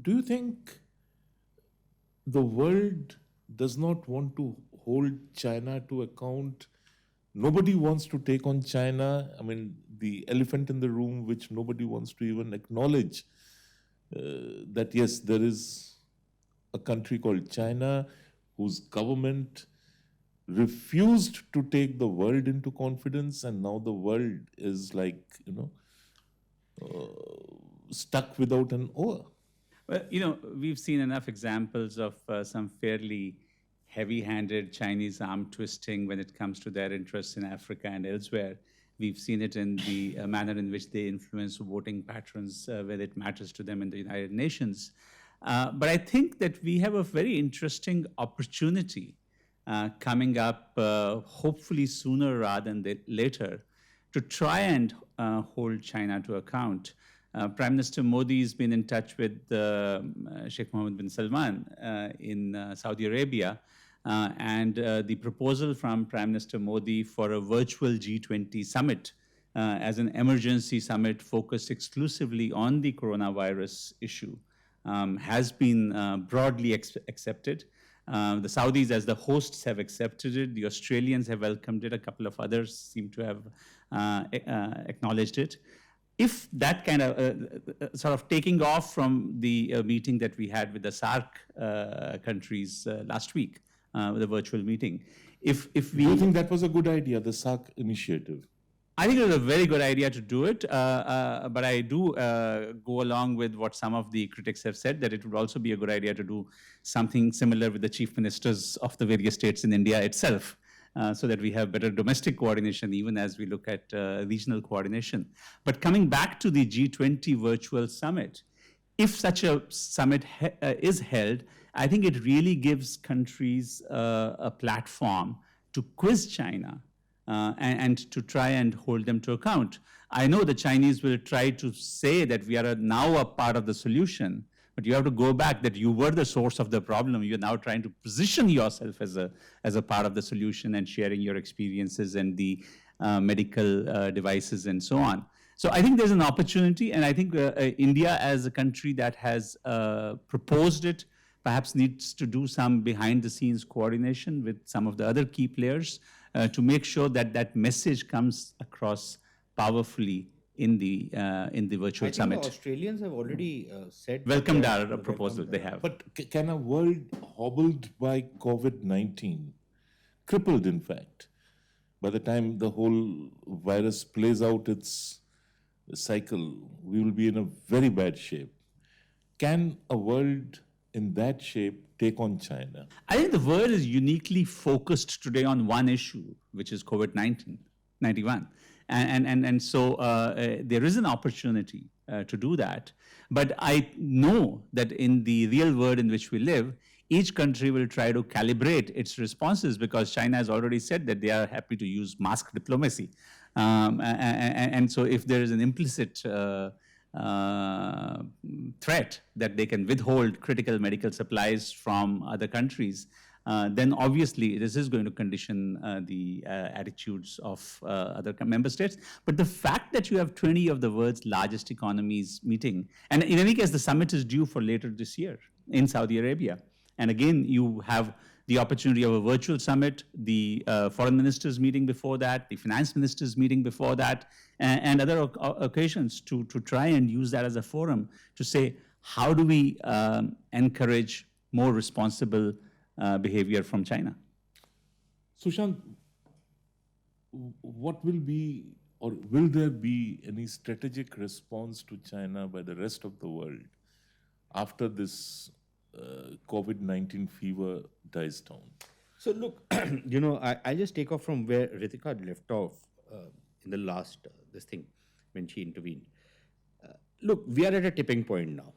Do you think the world does not want to hold China to account? Nobody wants to take on China. I mean, the elephant in the room, which nobody wants to even acknowledge, that yes, there is a country called China whose government refused to take the world into confidence, and now the world is like, stuck without an oar. Well, we've seen enough examples of some fairly heavy-handed Chinese arm twisting when it comes to their interests in Africa and elsewhere. We've seen it in the manner in which they influence voting patterns when it matters to them in the United Nations. But I think that we have a very interesting opportunity coming up, hopefully sooner rather than later, to try and hold China to account. Prime Minister Modi has been in touch with Sheikh Mohammed bin Salman in Saudi Arabia, and the proposal from Prime Minister Modi for a virtual G20 summit as an emergency summit focused exclusively on the coronavirus issue has been broadly accepted. The Saudis as the hosts have accepted it. The Australians have welcomed it. A couple of others seem to have acknowledged it. If that kind of sort of taking off from the meeting that we had with the SAARC countries last week, with a virtual meeting, if we... Do you think that was a good idea, the SAARC initiative? I think it was a very good idea to do it, but I do go along with what some of the critics have said, that it would also be a good idea to do something similar with the chief ministers of the various states in India itself, so that we have better domestic coordination even as we look at regional coordination. But coming back to the G20 virtual summit, if such a summit is held, I think it really gives countries a platform to quiz China and to try and hold them to account. I know the Chinese will try to say that we are now a part of the solution, but you have to go back that you were the source of the problem. You're now trying to position yourself as a part of the solution and sharing your experiences and the medical devices and so on. So I think there's an opportunity, and I think India as a country that has proposed it perhaps needs to do some behind-the-scenes coordination with some of the other key players to make sure that that message comes across powerfully in the virtual summit. I think the Australians have already said... Welcomed our proposal, they have. But can a world hobbled by COVID-19, crippled in fact, by the time the whole virus plays out its cycle, we will be in a very bad shape. Can a world in that shape take on China? I think the world is uniquely focused today on one issue, which is COVID-91. And so there is an opportunity to do that. But I know that in the real world in which we live, each country will try to calibrate its responses, because China has already said that they are happy to use mask diplomacy. And so if there is an implicit threat that they can withhold critical medical supplies from other countries, then obviously this is going to condition the attitudes of other member states. But the fact that you have 20 of the world's largest economies meeting, and in any case, the summit is due for later this year in Saudi Arabia. And again, you have the opportunity of a virtual summit, the foreign ministers meeting before that, the finance ministers meeting before that, and other occasions to try and use that as a forum to say, how do we encourage more responsible behavior from China? Sushant, what will be, or will there be any strategic response to China by the rest of the world after this COVID-19 fever dies down? So look, I just take off from where Ritika left off in the last, when she intervened. Look, we are at a tipping point now.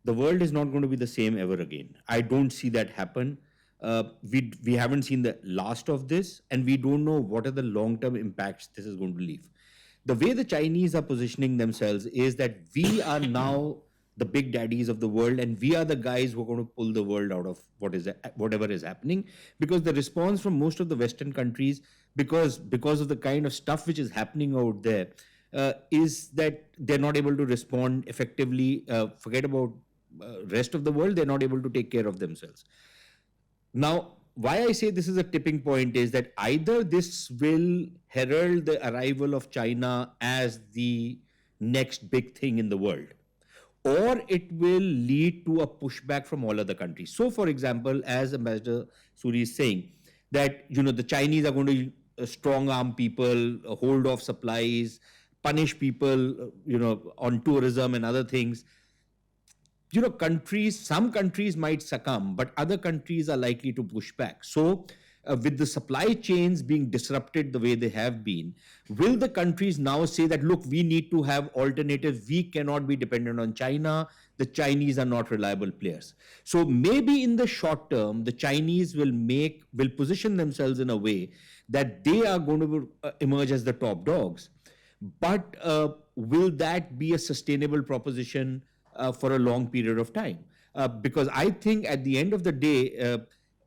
The world is not going to be the same ever again. I don't see that happen. We haven't seen the last of this, and we don't know what are the long-term impacts this is going to leave. The way the Chinese are positioning themselves is that we are now the big daddies of the world, and we are the guys who are going to pull the world out of whatever is happening, because the response from most of the Western countries, because of the kind of stuff which is happening out there, is that they're not able to respond effectively. Forget about rest of the world, they're not able to take care of themselves. Now, why I say this is a tipping point is that either this will herald the arrival of China as the next big thing in the world, or it will lead to a pushback from all other countries. So, for example, as Ambassador Suri is saying, that the Chinese are going to strong arm people, hold off supplies, punish people, on tourism and other things. Some countries might succumb, but other countries are likely to push back. So, with the supply chains being disrupted the way they have been, will the countries now say that, look, we need to have alternatives? We cannot be dependent on China. The Chinese are not reliable players. So maybe in the short term, the Chinese will position themselves in a way that they are going to emerge as the top dogs. But will that be a sustainable proposition for a long period of time? Because I think at the end of the day,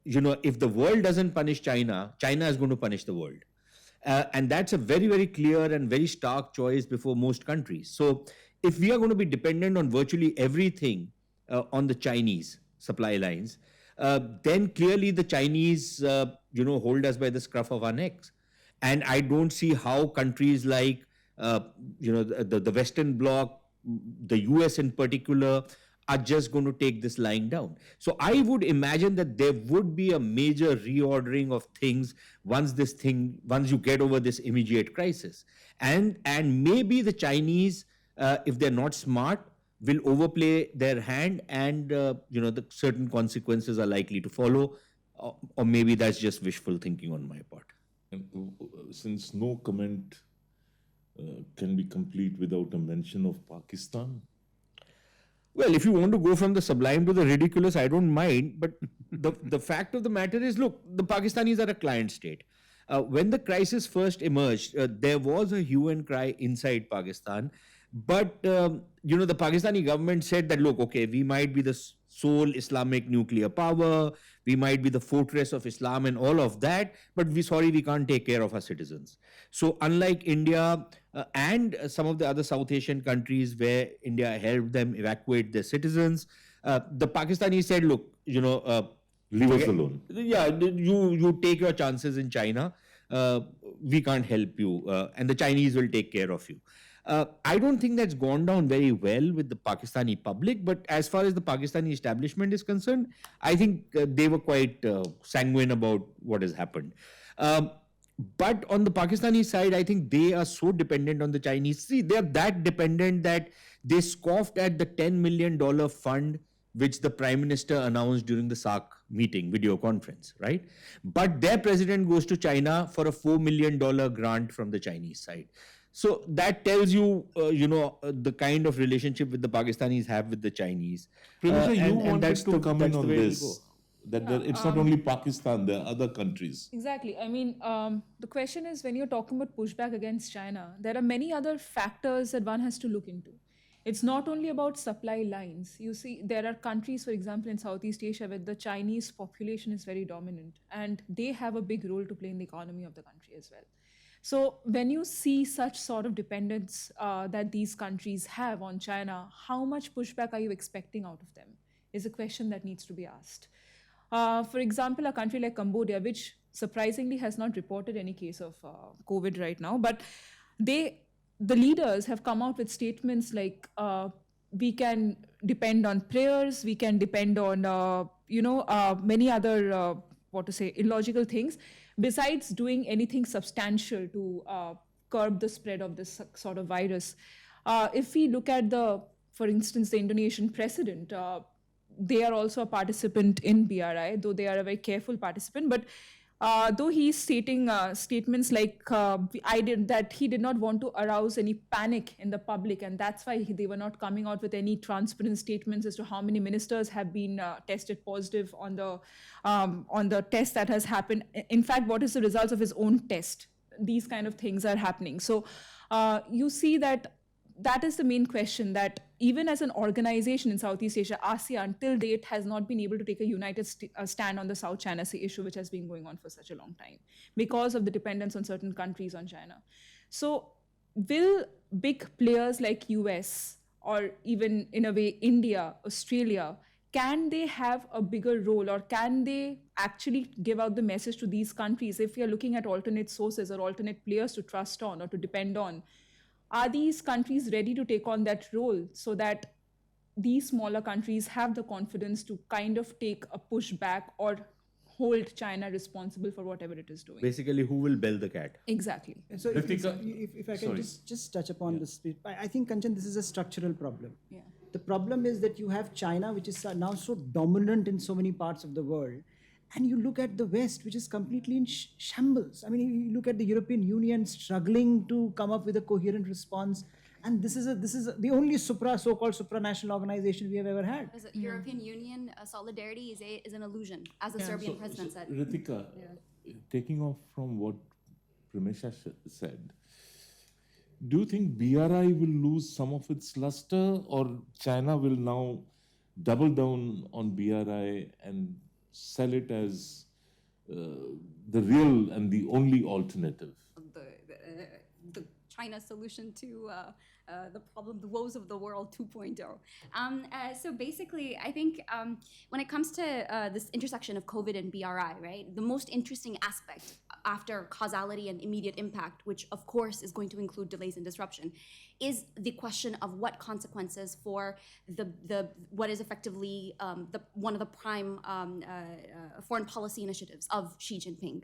if the world doesn't punish China, China is going to punish the world. And that's a very, very clear and very stark choice before most countries. So if we are going to be dependent on virtually everything on the Chinese supply lines, then clearly the Chinese, hold us by the scruff of our necks. And I don't see how countries like, the Western Bloc, the US in particular, are just going to take this lying down. So I would imagine that there would be a major reordering of things once you get over this immediate crisis. And maybe the Chinese, if they're not smart, will overplay their hand, and the certain consequences are likely to follow. Or maybe that's just wishful thinking on my part. And since no comment can be complete without a mention of Pakistan. Well, if you want to go from the sublime to the ridiculous, I don't mind. But the fact of the matter is, look, the Pakistanis are a client state. When the crisis first emerged, there was a hue and cry inside Pakistan. But, the Pakistani government said that, look, okay, we might be the sole Islamic nuclear power, we might be the fortress of Islam and all of that, but we can't take care of our citizens. So unlike India and some of the other South Asian countries where India helped them evacuate their citizens, the Pakistanis said, look, Leave us alone. yeah, you take your chances in China. We can't help you, and the Chinese will take care of you. I don't think that's gone down very well with the Pakistani public, but as far as the Pakistani establishment is concerned, I think they were quite sanguine about what has happened. But on the Pakistani side, I think they are so dependent on the Chinese. See, they're that dependent that they scoffed at the $10 million fund which the Prime Minister announced during the SAARC meeting, video conference, right? But their president goes to China for a $4 million grant from the Chinese side. So that tells you, the kind of relationship with the Pakistanis have with the Chinese. Premisha, you wanted that's to come in that's the on way it'll this. go. That it's not only Pakistan, there are other countries. Exactly. I mean, the question is, when you're talking about pushback against China, there are many other factors that one has to look into. It's not only about supply lines. You see, there are countries, for example, in Southeast Asia where the Chinese population is very dominant, and they have a big role to play in the economy of the country as well. So when you see such sort of dependence that these countries have on China, how much pushback are you expecting out of them is a question that needs to be asked. For example, a country like Cambodia, which surprisingly has not reported any case of COVID right now, but the leaders have come out with statements like, we can depend on prayers, we can depend on, many other, illogical things, besides doing anything substantial to curb the spread of this sort of virus. If we look at for instance, the Indonesian president, they are also a participant in BRI, though they are a very careful participant. But though he's stating statements like that he did not want to arouse any panic in the public, and that's why they were not coming out with any transparent statements as to how many ministers have been tested positive on the test that has happened. In fact, what is the results of his own test? These kind of things are happening. So you see that is the main question, that even as an organization in Southeast Asia, ASEAN, till date has not been able to take a united stand on the South China Sea issue, which has been going on for such a long time because of the dependence on certain countries on China. So will big players like US or even in a way India, Australia, can they have a bigger role, or can they actually give out the message to these countries if we are looking at alternate sources or alternate players to trust on or to depend on? Are these countries ready to take on that role so that these smaller countries have the confidence to kind of take a pushback or hold China responsible for whatever it is doing? Basically, who will bell the cat? Exactly. And so Ritika- if I can sorry. just touch upon this, I think, Kanchan, this is a structural problem. Yeah. The problem is that you have China, which is now so dominant in so many parts of the world, and you look at the West, which is completely in shambles. I mean, you look at the European Union struggling to come up with a coherent response, and this is the only so-called supranational organization we have ever had. As a European Union solidarity is an illusion, as the Serbian president said. Ritika, taking off from what Primesha said, do you think BRI will lose some of its luster, or China will now double down on BRI and sell it as the real and the only alternative? The China solution to the problem, the woes of the world 2.0. So basically, I think when it comes to this intersection of COVID and BRI, right, the most interesting aspect after causality and immediate impact, which of course is going to include delays and disruption, is the question of what consequences for the what is effectively one of the prime foreign policy initiatives of Xi Jinping,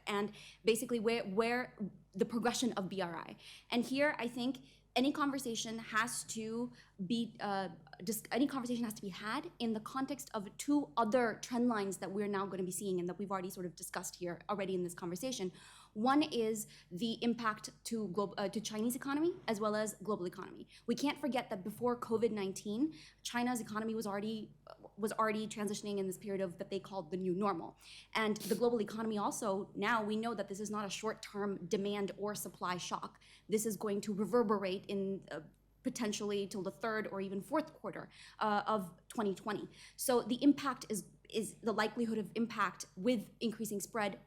and basically where the progression of BRI. And here, I think any conversation has to be had in the context of two other trend lines that we're now going to be seeing and that we've already sort of discussed here already in this conversation. One is the impact to Chinese economy as well as global economy. We can't forget that before COVID-19, China's economy was already transitioning in this period of that they called the new normal. And the global economy also, now we know that this is not a short-term demand or supply shock. This is going to reverberate in potentially till the third or even fourth quarter of 2020. So the impact is the likelihood of impact with increasing spread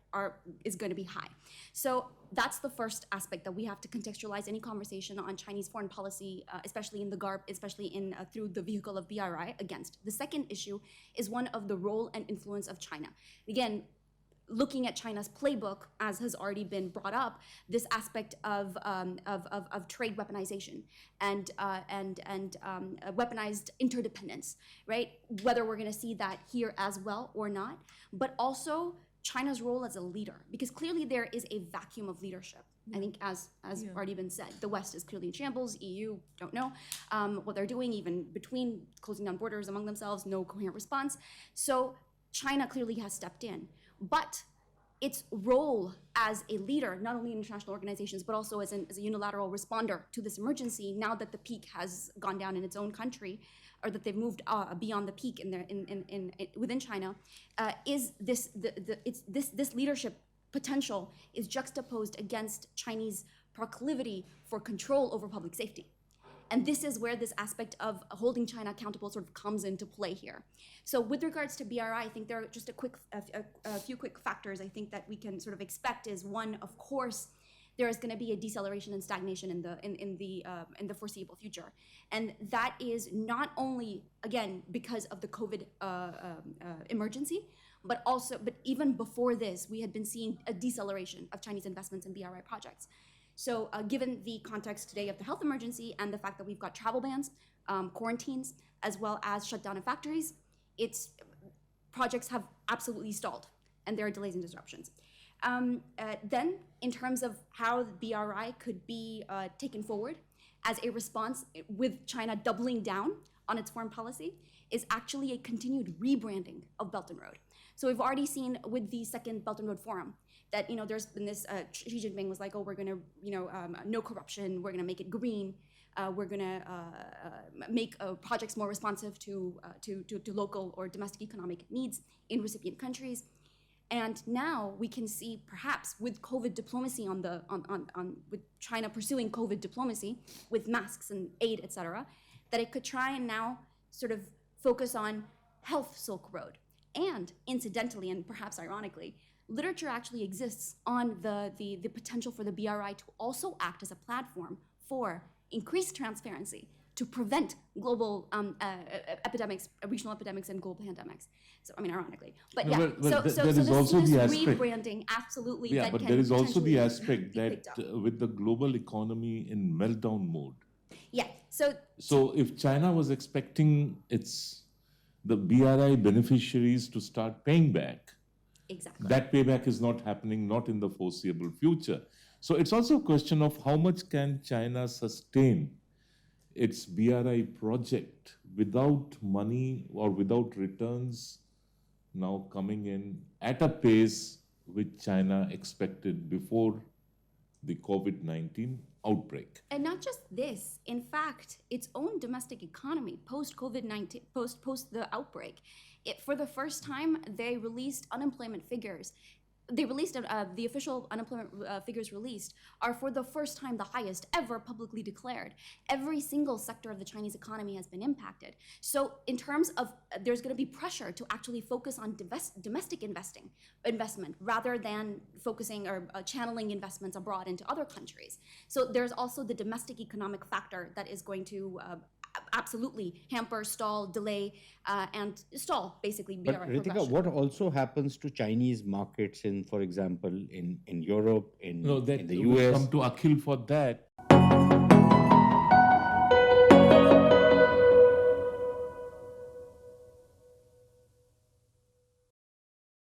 is going to be high. So that's the first aspect that we have to contextualize any conversation on Chinese foreign policy, especially in the GARP, especially in through the vehicle of BRI against. The second issue is one of the role and influence of China. Again, looking at China's playbook, as has already been brought up, this aspect of trade weaponization and weaponized interdependence, right? Whether we're going to see that here as well or not, but also China's role as a leader, because clearly there is a vacuum of leadership. I think as already been said, the West is clearly in shambles. EU don't know what they're doing, even between closing down borders among themselves, no coherent response. So China clearly has stepped in. But its role as a leader, not only in international organizations, but also as a unilateral responder to this emergency, now that the peak has gone down in its own country, or that they've moved beyond the peak within China, is this leadership potential is juxtaposed against Chinese proclivity for control over public safety. And this is where this aspect of holding China accountable sort of comes into play here. So with regards to BRI, I think there are just a few quick factors I think that we can sort of expect is one, of course, there is going to be a deceleration and stagnation in the foreseeable future. And that is not only, again, because of the COVID emergency, but even before this, we had been seeing a deceleration of Chinese investments in BRI projects. So given the context today of the health emergency and the fact that we've got travel bans, quarantines, as well as shutdown of factories, projects have absolutely stalled, and there are delays and disruptions. Then, in terms of how the BRI could be taken forward as a response with China doubling down on its foreign policy, is actually a continued rebranding of Belt and Road. So we've already seen with the second Belt and Road Forum that there's been this Xi Jinping was like, oh, we're gonna no corruption, we're gonna make it green, we're gonna make projects more responsive to local or domestic economic needs in recipient countries. And now we can see, perhaps with COVID diplomacy with China pursuing COVID diplomacy with masks and aid, et cetera, that it could try and now sort of focus on health Silk Road. And incidentally, and perhaps ironically, literature actually exists on the potential for the BRI to also act as a platform for increased transparency to prevent global epidemics, regional epidemics, and global pandemics. So, I mean, ironically, but No, yeah. but So there is also this the aspect. rebranding absolutely. Yeah, that but can there is also the potentially aspect be picked that up. with the global economy in meltdown mode. Yeah. So So if China was expecting the BRI beneficiaries to start paying back, exactly. that payback is not happening, not in the foreseeable future. So it's also a question of how much can China sustain its BRI project without money or without returns now coming in at a pace which China expected before the COVID-19 outbreak. And not just this, in fact, its own domestic economy post COVID-19, post the outbreak, for the first time, they released unemployment figures. They released the official unemployment figures released are for the first time the highest ever publicly declared. Every single sector of the Chinese economy has been impacted. So in terms of there's going to be pressure to actually focus on domestic investment rather than focusing or channeling investments abroad into other countries. So there's also the domestic economic factor that is going to absolutely hamper, stall, delay, and stall basically BRI But Ritika, progression. what also happens to Chinese markets in, for example, in Europe, in the We'll US? come to Akhil for that.